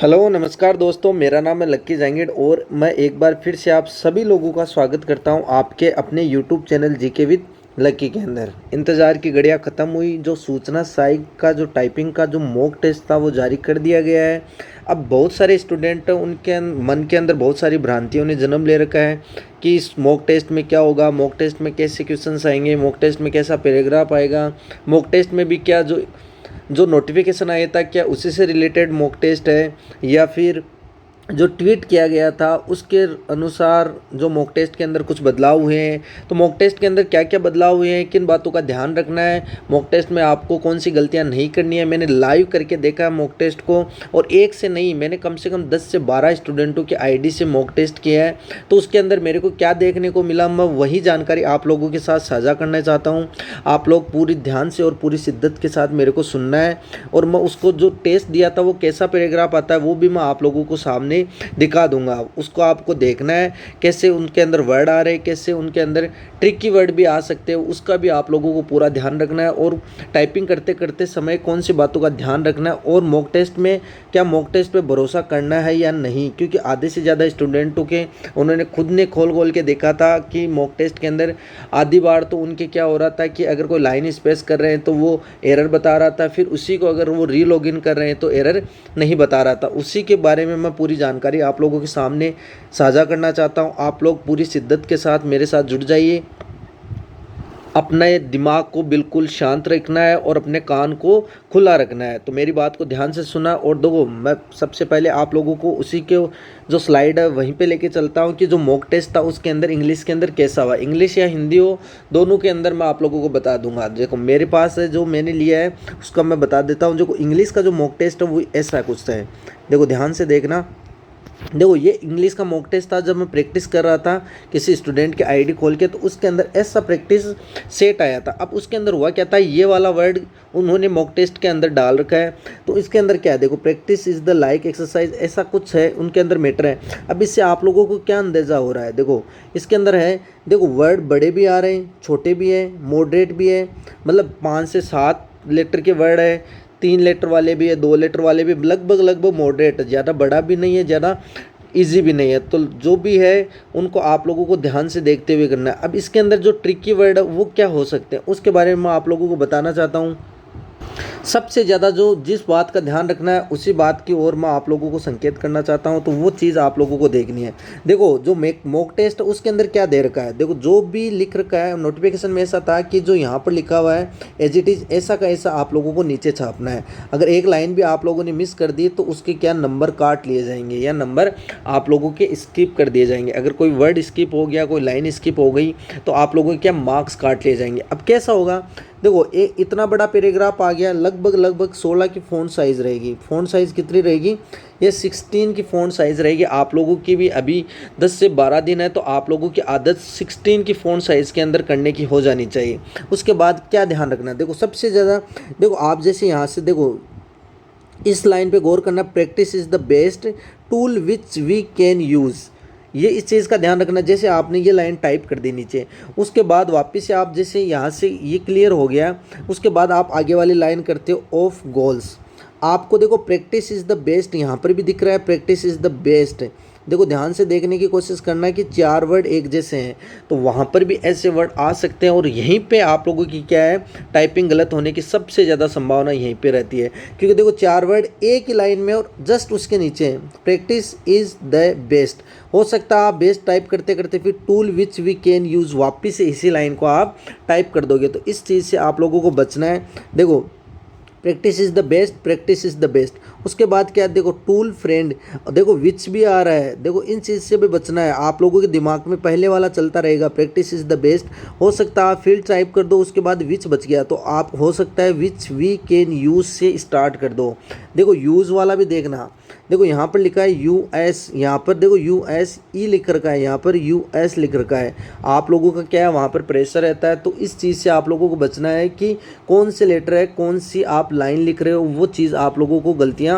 Hello नमस्कार दोस्तों, मेरा नाम है लक्की जैंगिड और मैं एक बार फिर से आप सभी लोगों का स्वागत करता हूं आपके अपने यूट्यूब चैनल जीके विद लक्की के अंदर। इंतज़ार की घड़ियां ख़त्म हुई। जो सूचना सहायक का जो टाइपिंग का जो मॉक टेस्ट था वो जारी कर दिया गया है। अब बहुत सारे स्टूडेंट उनके मन के अंदर बहुत सारी भ्रांतियों ने जन्म ले रखा है कि इस मॉक टेस्ट में क्या होगा, मॉक टेस्ट में कैसे क्वेश्चंस आएंगे, मॉक टेस्ट में कैसा पैराग्राफ आएगा, मॉक टेस्ट में भी क्या जो जो नोटिफिकेशन आया था क्या उसी से रिलेटेड मॉक टेस्ट है या फिर जो ट्वीट किया गया था उसके अनुसार जो मॉक टेस्ट के अंदर कुछ बदलाव हुए हैं। तो मॉक टेस्ट के अंदर क्या क्या बदलाव हुए हैं, किन बातों का ध्यान रखना है, मॉक टेस्ट में आपको कौन सी गलतियां नहीं करनी है। मैंने लाइव करके देखा है मॉक टेस्ट को, और एक से नहीं, मैंने कम से कम 10 से 12 स्टूडेंटों की आईडी से मॉक टेस्ट किया है। तो उसके अंदर मेरे को क्या देखने को मिला, मैं वही जानकारी आप लोगों के साथ साझा करना चाहता हूँ। आप लोग पूरी ध्यान से और पूरी शिद्दत के साथ मेरे को सुनना है, और मैं उसको जो टेस्ट दिया था वो कैसा पैराग्राफ आता है वो भी मैं आप लोगों को सामने दिखा दूंगा। उसको आपको देखना है कैसे उनके अंदर वर्ड आ रहे हैं, कैसे उनके अंदर ट्रिकी वर्ड भी आ सकते हैं, उसका भी आप लोगों को पूरा ध्यान रखना है। और टाइपिंग करते करते समय कौन सी बातों का ध्यान रखना है, और मॉक टेस्ट में क्या मॉक टेस्ट पे भरोसा करना है या नहीं। क्योंकि आधे से ज़्यादा स्टूडेंटों के उन्होंने खुद ने खोल के देखा था कि मॉक टेस्ट के अंदर आधी बार तो उनके क्या हो रहा था कि अगर कोई लाइन स्पेस कर रहे हैं तो वो एरर बता रहा था, फिर उसी को अगर वो रीलॉगिन कर रहे हैं तो एरर नहीं बता रहा था। उसी के बारे में मैं पूरी जानकारी आप लोगों के सामने साझा करना चाहता हूं। आप लोग पूरी शिद्दत के साथ मेरे साथ जुड़ जाइए। अपने दिमाग को बिल्कुल शांत रखना है और अपने कान को खुला रखना है। तो मेरी बात को ध्यान से सुना। और देखो, मैं सबसे पहले आप लोगों को उसी के जो स्लाइड है वहीं पे लेके चलता हूँ कि जो मॉक टेस्ट था उसके अंदर इंग्लिश के अंदर कैसा हुआ, इंग्लिश या हिंदी हो, दोनों के अंदर मैं आप लोगों को बता दूंगा। देखो मेरे पास है जो मैंने लिया है उसका मैं बता देता हूँ। जो इंग्लिश का जो मॉक टेस्ट है वो ऐसा कुछ है। देखो ध्यान से देखना। देखो ये इंग्लिश का मॉक टेस्ट था। जब मैं प्रैक्टिस कर रहा था किसी स्टूडेंट की आईडी खोल के, तो उसके अंदर ऐसा प्रैक्टिस सेट आया था। अब उसके अंदर हुआ क्या था, ये वाला वर्ड उन्होंने मॉक टेस्ट के अंदर डाल रखा है। तो इसके अंदर क्या है, देखो practice is the like exercise, ऐसा कुछ है उनके अंदर मैटर है। अब इससे आप लोगों को क्या अंदाज़ा हो रहा है, देखो इसके अंदर है, देखो वर्ड बड़े भी आ रहे हैं, छोटे भी हैं, मॉडरेट भी है, मतलब 5 से 7 लेटर के वर्ड है, 3 लेटर वाले भी है, 2 लेटर वाले भी, लगभग मॉडरेट है, ज़्यादा बड़ा भी नहीं है, ज़्यादा इजी भी नहीं है। तो जो भी है उनको आप लोगों को ध्यान से देखते हुए करना है। अब इसके अंदर जो ट्रिकी वर्ड है वो क्या हो सकते हैं उसके बारे में मैं आप लोगों को बताना चाहता हूँ। सबसे ज़्यादा जो जिस बात का ध्यान रखना है उसी बात की ओर मैं आप लोगों को संकेत करना चाहता हूं। तो वो चीज़ आप लोगों को देखनी है। देखो जो मॉक टेस्ट है उसके अंदर क्या दे रखा है, देखो जो भी लिख रखा है नोटिफिकेशन में ऐसा था कि जो यहाँ पर लिखा हुआ है एज इट इज़ ऐसा का ऐसा आप लोगों को नीचे छापना है। अगर एक लाइन भी आप लोगों ने मिस कर दी तो उसके क्या नंबर काट लिए जाएंगे या नंबर आप लोगों के स्किप कर दिए जाएंगे। अगर कोई वर्ड स्किप हो गया, कोई लाइन स्किप हो गई, तो आप लोगों के क्या मार्क्स काट लिए जाएंगे। अब कैसा होगा, देखो इतना बड़ा पैराग्राफ आ गया, लगभग 16 की फ़ॉन्ट साइज़ रहेगी। फ़ॉन्ट साइज़ कितनी रहेगी, ये 16 की फ़ॉन्ट साइज़ रहेगी। आप लोगों की भी अभी 10 से 12 दिन है, तो आप लोगों की आदत 16 की फ़ॉन्ट साइज़ के अंदर करने की हो जानी चाहिए। उसके बाद क्या ध्यान रखना है, देखो सबसे ज़्यादा, देखो आप जैसे यहाँ से देखो इस लाइन पे गौर करना, practice is the best tool which we can use. ये इस चीज़ का ध्यान रखना। जैसे आपने ये लाइन टाइप कर दी नीचे, उसके बाद वापस से आप जैसे यहाँ से ये क्लियर हो गया, उसके बाद आप आगे वाली लाइन करते हो ऑफ गोल्स। आपको देखो प्रैक्टिस इज़ द बेस्ट यहाँ पर भी दिख रहा है, प्रैक्टिस इज़ द बेस्ट। देखो ध्यान से देखने की कोशिश करना है कि 4 वर्ड एक जैसे हैं, तो वहाँ पर भी ऐसे वर्ड आ सकते हैं। और यहीं पे आप लोगों की क्या है, टाइपिंग गलत होने की सबसे ज़्यादा संभावना यहीं पे रहती है। क्योंकि देखो 4 वर्ड एक ही लाइन में और जस्ट उसके नीचे है प्रैक्टिस इज़ द बेस्ट। हो सकता है आप बेस्ट टाइप करते करते फिर tool which we can use वापिस से इसी लाइन को आप टाइप कर दोगे। तो इस चीज़ से आप लोगों को बचना है। देखो practice is the best, practice is the best. उसके बाद क्या है, देखो टूल फ्रेंड, देखो विच भी आ रहा है, देखो इन चीज़ से भी बचना है। आप लोगों के दिमाग में पहले वाला चलता रहेगा प्रैक्टिस इज़ द बेस्ट। हो सकता है आप फील्ड टाइप कर दो, उसके बाद विच बच गया, तो आप हो सकता है विच वी कैन यूज़ से स्टार्ट कर दो। देखो यूज़ वाला भी देखना, देखो यहाँ पर लिखा है यूएस, यहाँ पर देखो यूएसई लिख रखा है, यहाँ पर यूएस लिख रखा है। आप लोगों का क्या है, वहाँ पर प्रेशर रहता है। तो इस चीज़ से आप लोगों को बचना है कि कौन से लेटर है, कौन सी आप लाइन लिख रहे हो, वो चीज़ आप लोगों को गलतियाँ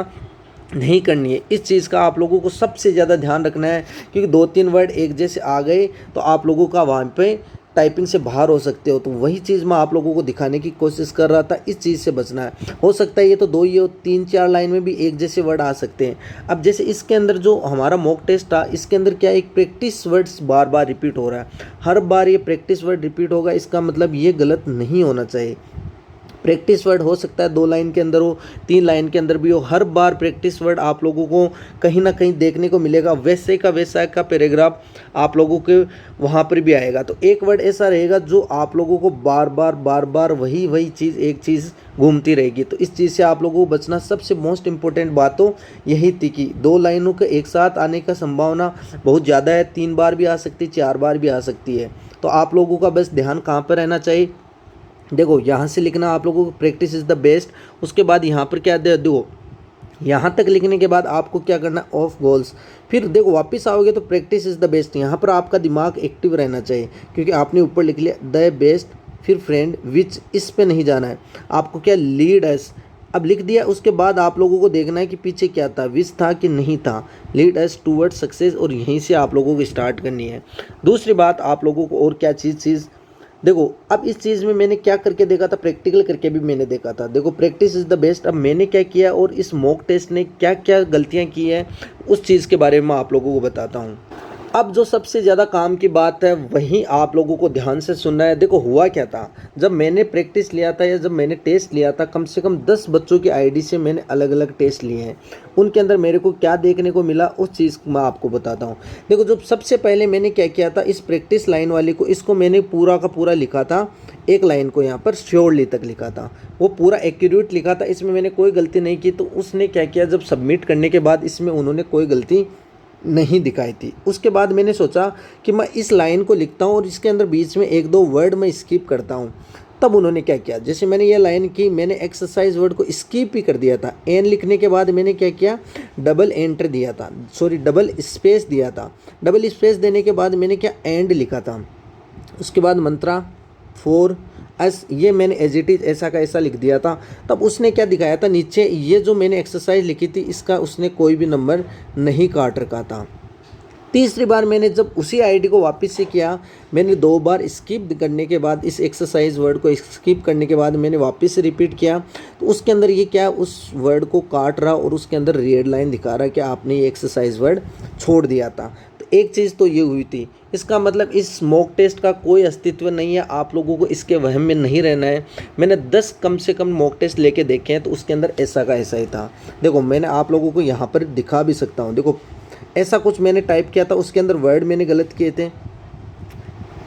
नहीं करनी है। इस चीज़ का आप लोगों को सबसे ज़्यादा ध्यान रखना है। क्योंकि 2-3 वर्ड एक जैसे आ गए तो आप लोगों का वहाँ पे टाइपिंग से बाहर हो सकते हो। तो वही चीज़ मैं आप लोगों को दिखाने की कोशिश कर रहा था, इस चीज़ से बचना है। हो सकता है ये तो 2 या 3-4 लाइन में भी एक जैसे वर्ड आ सकते हैं। अब जैसे इसके अंदर जो हमारा मॉक टेस्ट था, इसके अंदर क्या एक प्रैक्टिस वर्ड्स बार बार रिपीट हो रहा है। हर बार ये प्रैक्टिस वर्ड रिपीट होगा, इसका मतलब ये गलत नहीं होना चाहिए। प्रैक्टिस वर्ड हो सकता है 2 लाइन के अंदर हो, 3 लाइन के अंदर भी हो, हर बार प्रैक्टिस वर्ड आप लोगों को कहीं ना कहीं देखने को मिलेगा। वैसे का पैराग्राफ आप लोगों के वहाँ पर भी आएगा। तो एक वर्ड ऐसा रहेगा जो आप लोगों को बार बार वही चीज़, एक चीज़ घूमती रहेगी। तो इस चीज़ से आप लोगों को बचना, सबसे मोस्ट इम्पोर्टेंट बात तो यही थी कि 2 लाइनों के एक साथ आने का संभावना बहुत ज़्यादा है। 3 बार भी आ सकती है, 4 बार भी आ सकती है। तो आप लोगों का बस ध्यान कहाँ पर रहना चाहिए, देखो यहाँ से लिखना आप लोगों को प्रैक्टिस इज़ द बेस्ट। उसके बाद यहाँ पर क्या दे दो, यहाँ तक लिखने के बाद आपको क्या करना, ऑफ गोल्स। फिर देखो वापस आओगे तो प्रैक्टिस इज़ द बेस्ट, यहाँ पर आपका दिमाग एक्टिव रहना चाहिए, क्योंकि आपने ऊपर लिख लिया द बेस्ट, फिर फ्रेंड विच, इस पे नहीं जाना है आपको। क्या लीड अस, अब लिख दिया, उसके बाद आप लोगों को देखना है कि पीछे क्या था, विच था कि नहीं था, लीड अस टूवर्ड सक्सेस, और यहीं से आप लोगों को स्टार्ट करनी है। दूसरी बात आप लोगों को और क्या चीज़ देखो, अब इस चीज़ में मैंने क्या करके देखा था, प्रैक्टिकल करके भी मैंने देखा था। देखो प्रैक्टिस इज़ द बेस्ट। अब मैंने क्या किया और इस मॉक टेस्ट ने क्या क्या गलतियां की है, उस चीज़ के बारे में मैं आप लोगों को बताता हूँ। अब जो सबसे ज़्यादा काम की बात है वही आप लोगों को ध्यान से सुनना है। देखो हुआ क्या था, जब मैंने प्रैक्टिस लिया था या जब मैंने टेस्ट लिया था, कम से कम 10 बच्चों की आईडी से मैंने अलग अलग टेस्ट लिए हैं। उनके अंदर मेरे को क्या देखने को मिला, उस चीज़ को मैं आपको बताता हूँ। देखो जब सबसे पहले मैंने क्या किया था, इस प्रैक्टिस लाइन वाली को, इसको मैंने पूरा का पूरा लिखा था। एक लाइन को यहाँ पर श्योरली तक लिखा था, वो पूरा एक्यूरेट लिखा था, इसमें मैंने कोई गलती नहीं की। तो उसने क्या किया, जब सबमिट करने के बाद इसमें उन्होंने कोई गलती नहीं दिखाई थी। उसके बाद मैंने सोचा कि मैं इस लाइन को लिखता हूँ और इसके अंदर बीच में 1-2 वर्ड मैं स्किप करता हूँ। तब उन्होंने क्या किया, जैसे मैंने ये लाइन की, मैंने एक्सरसाइज वर्ड को स्किप ही कर दिया था। एन लिखने के बाद मैंने क्या किया, डबल एंटर दिया था, डबल स्पेस दिया था। डबल स्पेस देने के बाद मैंने क्या, एंड लिखा था। उसके बाद मंत्रा 4 एस, ये मैंने एज इट इज़ ऐसा का ऐसा लिख दिया था। तब उसने क्या दिखाया था, नीचे ये जो मैंने एक्सरसाइज लिखी थी इसका उसने कोई भी नंबर नहीं काट रखा था। तीसरी बार मैंने जब उसी आईडी को वापस से किया, मैंने 2 बार स्किप करने के बाद, इस एक्सरसाइज वर्ड को स्किप करने के बाद मैंने वापस से रिपीट किया, तो उसके अंदर ये क्या, उस वर्ड को काट रहा और उसके अंदर रेड लाइन दिखा रहा कि आपने ये एक्सरसाइज वर्ड छोड़ दिया था। तो एक चीज़ तो ये हुई थी। इसका मतलब इस मॉक टेस्ट का कोई अस्तित्व नहीं है, आप लोगों को इसके वहम में नहीं रहना है। मैंने 10 कम से कम मॉक टेस्ट लेके देखे हैं, तो उसके अंदर ऐसा का ऐसा ही था। देखो मैंने आप लोगों को यहाँ पर दिखा भी सकता हूँ। देखो ऐसा कुछ मैंने टाइप किया था, उसके अंदर वर्ड मैंने गलत किए थे,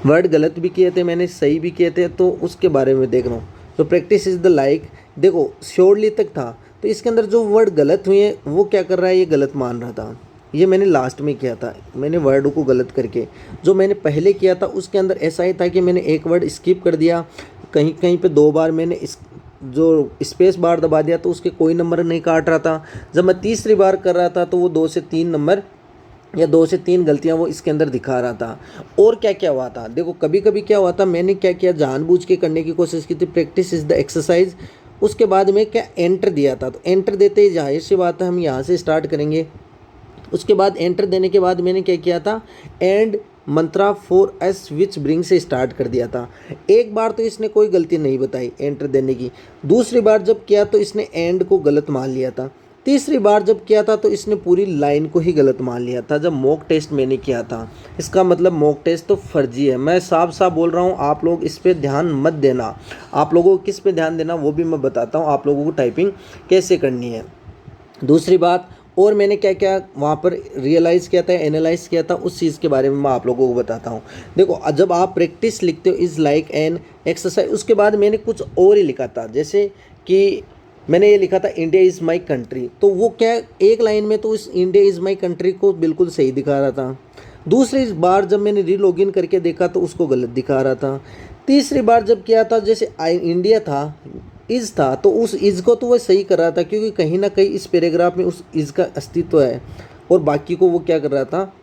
वर्ड गलत भी किए थे मैंने, सही भी किए थे, तो उसके बारे में देख रहा हूँ। तो प्रैक्टिस इज़ द लाइक, देखो श्योरली तक था, तो इसके अंदर जो वर्ड गलत हुए हैं वो क्या कर रहा है, ये गलत मान रहा था। ये मैंने लास्ट में किया था, मैंने वर्ड को गलत करके। जो मैंने पहले किया था उसके अंदर ऐसा ही था कि मैंने एक वर्ड स्किप कर दिया, कहीं कहीं पे 2 बार मैंने इस जो स्पेस बार दबा दिया, तो उसके कोई नंबर नहीं काट रहा था। जब मैं तीसरी बार कर रहा था तो वो 2 से 3 नंबर या 2 से 3 गलतियां वो इसके अंदर दिखा रहा था। और क्या क्या हुआ था, देखो कभी कभी क्या हुआ था, मैंने क्या किया, जानबूझ के करने की कोशिश की थी, प्रैक्टिस इज़ द एक्सरसाइज। उसके बाद में क्या, एंटर दिया था। तो एंटर देते ही जाहिर सी बात है हम यहाँ से स्टार्ट करेंगे। उसके बाद एंटर देने के बाद मैंने क्या किया था, and Mantra 4S which bring से स्टार्ट कर दिया था। एक बार तो इसने कोई गलती नहीं बताई एंटर देने की, दूसरी बार जब किया तो इसने एंड को गलत मान लिया था, तीसरी बार जब किया था तो इसने पूरी लाइन को ही गलत मान लिया था जब मॉक टेस्ट मैंने किया था। इसका मतलब मॉक टेस्ट तो फर्जी है। मैं साफ साफ बोल रहा हूँ, आप लोग इस पर ध्यान मत देना। आप लोगों को किस पे ध्यान देना वो भी मैं बताता हूँ, आप लोगों को टाइपिंग कैसे करनी है। दूसरी बात, और मैंने क्या क्या वहाँ पर रियलाइज़ किया था, एनालाइज किया था, उस चीज़ के बारे में मैं आप लोगों को बताता हूँ। देखो जब आप प्रैक्टिस लिखते हो इज़ लाइक एन एक्सरसाइज, उसके बाद मैंने कुछ और ही लिखा था, जैसे कि मैंने ये लिखा था इंडिया इज़ माई कंट्री। तो वो क्या, एक लाइन में तो इस इंडिया इज़ माई कंट्री को बिल्कुल सही दिखा रहा था, दूसरी बार जब मैंने रीलॉगिन करके देखा तो उसको गलत दिखा रहा था, तीसरी बार जब किया था जैसे इंडिया था, इज़ था, तो उस इज़ को तो वह सही कर रहा था, क्योंकि कहीं ना कहीं इस पैराग्राफ में उस इज़ का अस्तित्व है, और बाकी को वो क्या कर रहा था,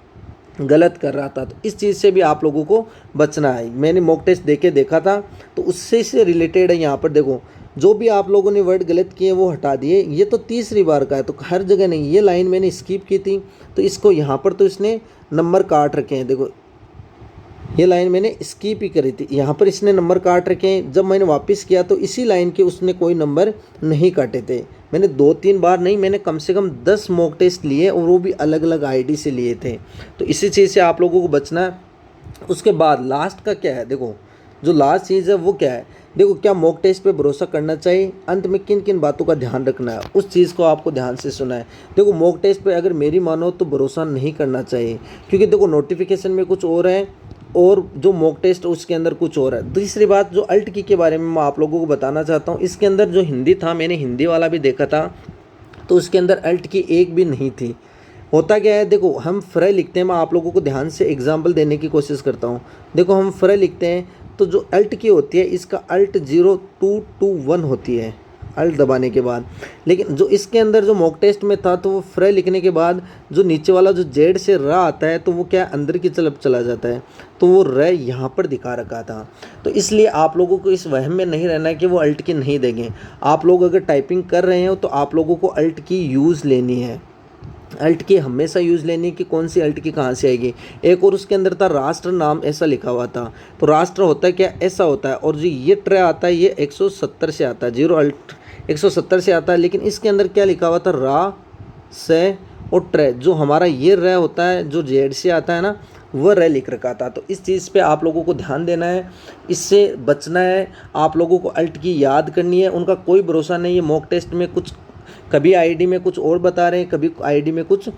गलत कर रहा था। तो इस चीज़ से भी आप लोगों को बचना है। मैंने मॉक टेस्ट देके देखा था तो उससे से रिलेटेड है। यहाँ पर देखो जो भी आप लोगों ने वर्ड गलत किए वो हटा दिए, ये तो तीसरी बार का है, तो हर जगह नहीं। ये लाइन मैंने स्किप की थी तो इसको यहाँ पर तो इसने नंबर काट रखे हैं, देखो ये लाइन मैंने स्किप ही करी थी, यहाँ पर इसने नंबर काट रखे हैं। जब मैंने वापस किया तो इसी लाइन के उसने कोई नंबर नहीं काटे थे। मैंने 2-3 बार नहीं, मैंने कम से कम 10 मॉक टेस्ट लिए और वो भी अलग अलग आईडी से लिए थे। तो इसी चीज़ से आप लोगों को बचना है। उसके बाद लास्ट का क्या है, देखो जो लास्ट चीज़ है वो क्या है, देखो क्या मॉक टेस्ट पे भरोसा करना चाहिए, अंत में किन किन बातों का ध्यान रखना है, उस चीज़ को आपको ध्यान से सुना है। देखो मॉक टेस्ट पे अगर मेरी मानो तो भरोसा नहीं करना चाहिए, क्योंकि देखो नोटिफिकेशन में कुछ और है और जो मॉक टेस्ट उसके अंदर कुछ और है। दूसरी बात, जो अल्ट की के बारे में मैं आप लोगों को बताना चाहता हूँ, इसके अंदर जो हिंदी था, मैंने हिंदी वाला भी देखा था, तो उसके अंदर अल्ट की एक भी नहीं थी। होता क्या है, देखो हम फ्रे लिखते हैं, मैं आप लोगों को ध्यान से एग्जाम्पल देने की कोशिश करता हूँ। देखो हम फ्रे लिखते हैं तो जो अल्ट की होती है, इसका अल्ट 0221 होती है अल्ट दबाने के बाद। लेकिन जो इसके अंदर जो मॉक टेस्ट में था, तो वो फ्रे लिखने के बाद जो नीचे वाला जो जेड से र आता है, तो वो क्या अंदर की तरफ चला जाता है, तो वो र यहाँ पर दिखा रखा था। तो इसलिए आप लोगों को इस वहम में नहीं रहना है कि वो अल्ट की नहीं देंगे। आप लोग अगर टाइपिंग कर रहे हो तो आप लोगों को अल्ट की यूज़ लेनी है, अल्ट की हमेशा यूज़ लेनी कि कौन सी अल्ट की कहाँ से आएगी। एक और उसके अंदर था राष्ट्र नाम, ऐसा लिखा हुआ था, तो राष्ट्र होता है क्या, ऐसा होता है। और जो ये ट्रे आता है ये 170 से आता है, 0 अल्ट 170 से आता है। लेकिन इसके अंदर क्या लिखा हुआ था, रा से और ट्रे, जो हमारा ये रे होता है जो जेड से आता है ना, वह रे लिख रखा था। तो इस चीज़ पे आप लोगों को ध्यान देना है, इससे बचना है। आप लोगों को अल्ट की याद करनी है, उनका कोई भरोसा नहीं है। मॉक टेस्ट में कुछ कभी आईडी में कुछ और बता रहे हैं, कभी आईडी में कुछ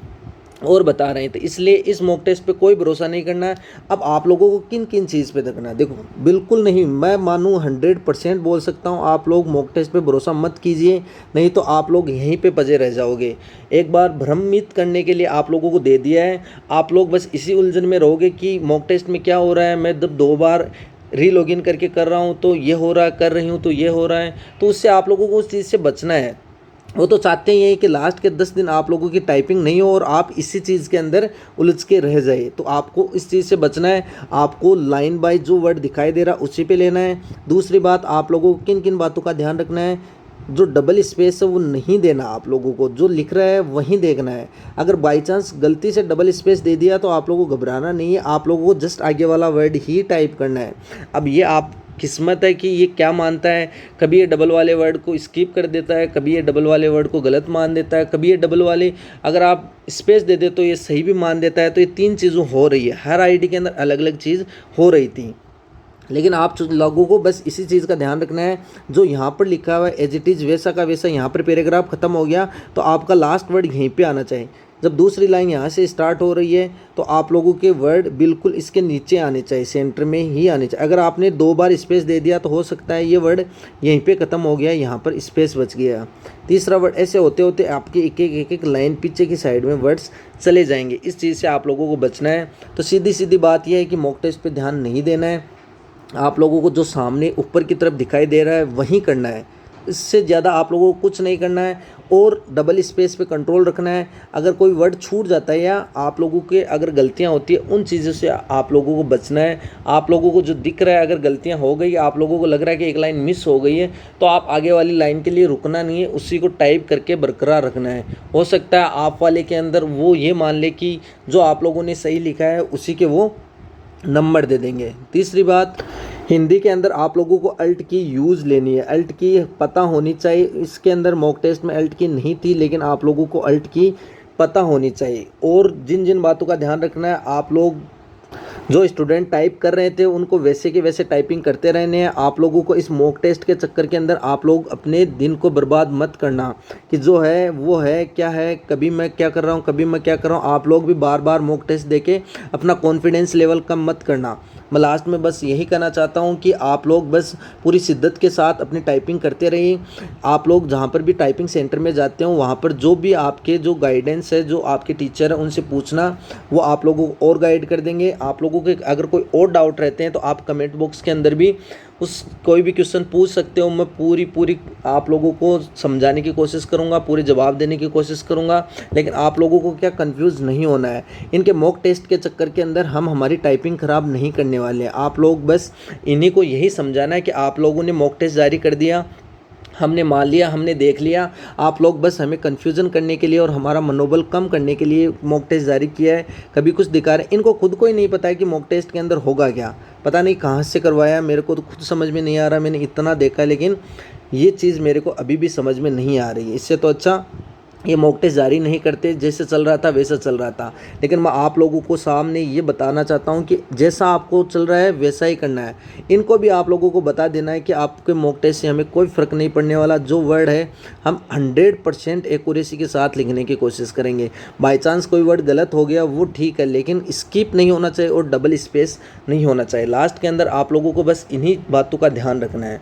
और बता रहे हैं, तो इसलिए इस मॉक टेस्ट पे कोई भरोसा नहीं करना है। अब आप लोगों को किन किन चीज़ पे देखना है, देखो बिल्कुल नहीं, मैं मानूँ 100% बोल सकता हूँ, आप लोग मॉक टेस्ट पे भरोसा मत कीजिए, नहीं तो आप लोग यहीं पे पजे रह जाओगे। एक बार भ्रमित करने के लिए आप लोगों को दे दिया है, आप लोग बस इसी उलझन में रहोगे कि मॉक टेस्ट में क्या हो रहा है, मैं जब 2 बार री-लॉगिन करके कर रहा हूँ तो ये हो रहा है, कर रही हूँ तो ये हो रहा है। तो उससे आप लोगों को उस चीज़ से बचना है। वो तो चाहते ही हैं कि लास्ट के 10 दिन आप लोगों की टाइपिंग नहीं हो और आप इसी चीज़ के अंदर उलझ के रह जाए। तो आपको इस चीज़ से बचना है। आपको लाइन बाय जो वर्ड दिखाई दे रहा उसी पे लेना है। दूसरी बात, आप लोगों को किन किन बातों का ध्यान रखना है, जो डबल स्पेस है वो नहीं देना, आप लोगों को जो लिख रहा है वहीं देखना है। अगर बाई चांस गलती से डबल स्पेस दे दिया तो आप लोगों को घबराना नहीं है, आप लोगों को जस्ट आगे वाला वर्ड ही टाइप करना है। अब ये आप किस्मत है कि ये क्या मानता है, कभी ये डबल वाले वर्ड को स्किप कर देता है, कभी ये डबल वाले वर्ड को गलत मान देता है, कभी ये डबल वाले अगर आप स्पेस दे दे तो ये सही भी मान देता है। तो ये 3 चीज़ों हो रही है, हर आईडी के अंदर अलग अलग चीज़ हो रही थी। लेकिन आप लोगों को बस इसी चीज़ का ध्यान रखना है, जो यहाँ पर लिखा हुआ है एज इट इज़ वैसा का वैसा, यहाँ पर पैराग्राफ खत्म हो गया तो आपका लास्ट वर्ड यहीं पे आना चाहिए। जब दूसरी लाइन यहाँ से स्टार्ट हो रही है तो आप लोगों के वर्ड बिल्कुल इसके नीचे आने चाहिए, सेंटर में ही आने चाहिए। अगर आपने 2 बार स्पेस दे दिया तो हो सकता है ये वर्ड यहीं पे ख़त्म हो गया, यहाँ पर स्पेस बच गया। तीसरा वर्ड, ऐसे होते होते आपके एक एक लाइन पीछे की साइड में वर्ड्स चले जाएंगे। इस चीज़ से आप लोगों को बचना है। तो सीधी सीधी बात यह है कि मॉक टेस्ट पर ध्यान नहीं देना है, आप लोगों को जो सामने ऊपर की तरफ दिखाई दे रहा है वही करना है, इससे ज़्यादा आप लोगों को कुछ नहीं करना है। और डबल स्पेस पे कंट्रोल रखना है। अगर कोई वर्ड छूट जाता है या आप लोगों के अगर गलतियां होती है, उन चीज़ों से आप लोगों को बचना है। आप लोगों को जो दिख रहा है, अगर गलतियां हो गई, आप लोगों को लग रहा है कि एक लाइन मिस हो गई है, तो आप आगे वाली लाइन के लिए रुकना नहीं है, उसी को टाइप करके बरकरार रखना है। हो सकता है आप वाले के अंदर वो ये मान ले कि जो आप लोगों ने सही लिखा है उसी के वो नंबर दे देंगे। तीसरी बात, हिंदी के अंदर आप लोगों को अल्ट की यूज़ लेनी है, अल्ट की पता होनी चाहिए। इसके अंदर मॉक टेस्ट में अल्ट की नहीं थी, लेकिन आप लोगों को अल्ट की पता होनी चाहिए। और जिन जिन बातों का ध्यान रखना है, आप लोग जो स्टूडेंट टाइप कर रहे थे उनको वैसे के वैसे टाइपिंग करते रहने हैं। आप लोगों को इस मॉक टेस्ट के चक्कर के अंदर आप लोग अपने दिन को बर्बाद मत करना कि जो है वो है क्या है, कभी मैं क्या कर रहा हूँ, कभी मैं क्या कर रहा हूँ। आप लोग भी बार बार मॉक टेस्ट देके अपना कॉन्फिडेंस लेवल कम मत करना। मैं लास्ट में बस यही कहना चाहता हूँ कि आप लोग बस पूरी शिद्दत के साथ अपनी टाइपिंग करते रहिए। आप लोग जहाँ पर भी टाइपिंग सेंटर में जाते हो वहाँ पर जो भी आपके जो गाइडेंस है, जो आपके टीचर है, उनसे पूछना, वो आप लोगों को और गाइड कर देंगे। आप लोगों के अगर कोई और डाउट रहते हैं तो आप कमेंट बॉक्स के अंदर भी उस कोई भी क्वेश्चन पूछ सकते हो। मैं पूरी आप लोगों को समझाने की कोशिश करूंगा, पूरे जवाब देने की कोशिश करूंगा। लेकिन आप लोगों को क्या कंफ्यूज नहीं होना है। इनके मॉक टेस्ट के चक्कर के अंदर हम हमारी टाइपिंग ख़राब नहीं करने वाले हैं। आप लोग बस इन्हीं को यही समझाना है कि आप लोगों ने मॉक टेस्ट जारी कर दिया, हमने मान लिया, हमने देख लिया। आप लोग बस हमें कन्फ्यूज़न करने के लिए और हमारा मनोबल कम करने के लिए मॉक टेस्ट जारी किया है। कभी कुछ दिखा रहे हैं, इनको खुद को ही नहीं पता है कि मॉक टेस्ट के अंदर होगा क्या। पता नहीं कहाँ से करवाया, मेरे को तो खुद समझ में नहीं आ रहा। मैंने इतना देखा लेकिन ये चीज़ मेरे को अभी भी समझ में नहीं आ रही है। इससे तो अच्छा ये मॉक टेस्ट जारी नहीं करते, जैसे चल रहा था वैसा चल रहा था। लेकिन मैं आप लोगों को सामने ये बताना चाहता हूँ कि जैसा आपको चल रहा है वैसा ही करना है। इनको भी आप लोगों को बता देना है कि आपके मॉक टेस्ट से हमें कोई फ़र्क नहीं पड़ने वाला। जो वर्ड है हम 100% एक्यूरेसी के साथ लिखने की कोशिश करेंगे। बाई चांस कोई वर्ड गलत हो गया वो ठीक है, लेकिन स्किप नहीं होना चाहिए और डबल स्पेस नहीं होना चाहिए। लास्ट के अंदर आप लोगों को बस इन्हीं बातों का ध्यान रखना है।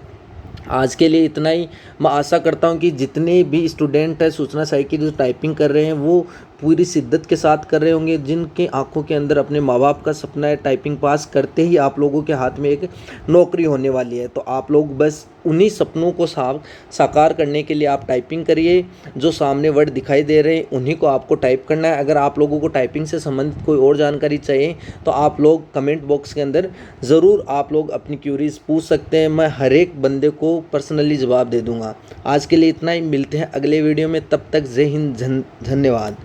आज के लिए इतना ही। मैं आशा करता हूँ कि जितने भी स्टूडेंट हैं सूचना साई की जो टाइपिंग कर रहे हैं वो पूरी शिद्दत के साथ कर रहे होंगे। जिनके आंखों के अंदर अपने माँ बाप का सपना है टाइपिंग पास करते ही आप लोगों के हाथ में एक नौकरी होने वाली है, तो आप लोग बस उन्हीं सपनों को साकार करने के लिए आप टाइपिंग करिए। जो सामने वर्ड दिखाई दे रहे हैं उन्हीं को आपको टाइप करना है। अगर आप लोगों को टाइपिंग से संबंधित कोई और जानकारी चाहिए तो आप लोग कमेंट बॉक्स के अंदर ज़रूर आप लोग अपनी क्यूरीज पूछ सकते हैं। मैं हर एक बंदे को पर्सनली जवाब दे दूंगा। आज के लिए इतना ही, मिलते हैं अगले वीडियो में। तब तक जय हिंद, धन्यवाद।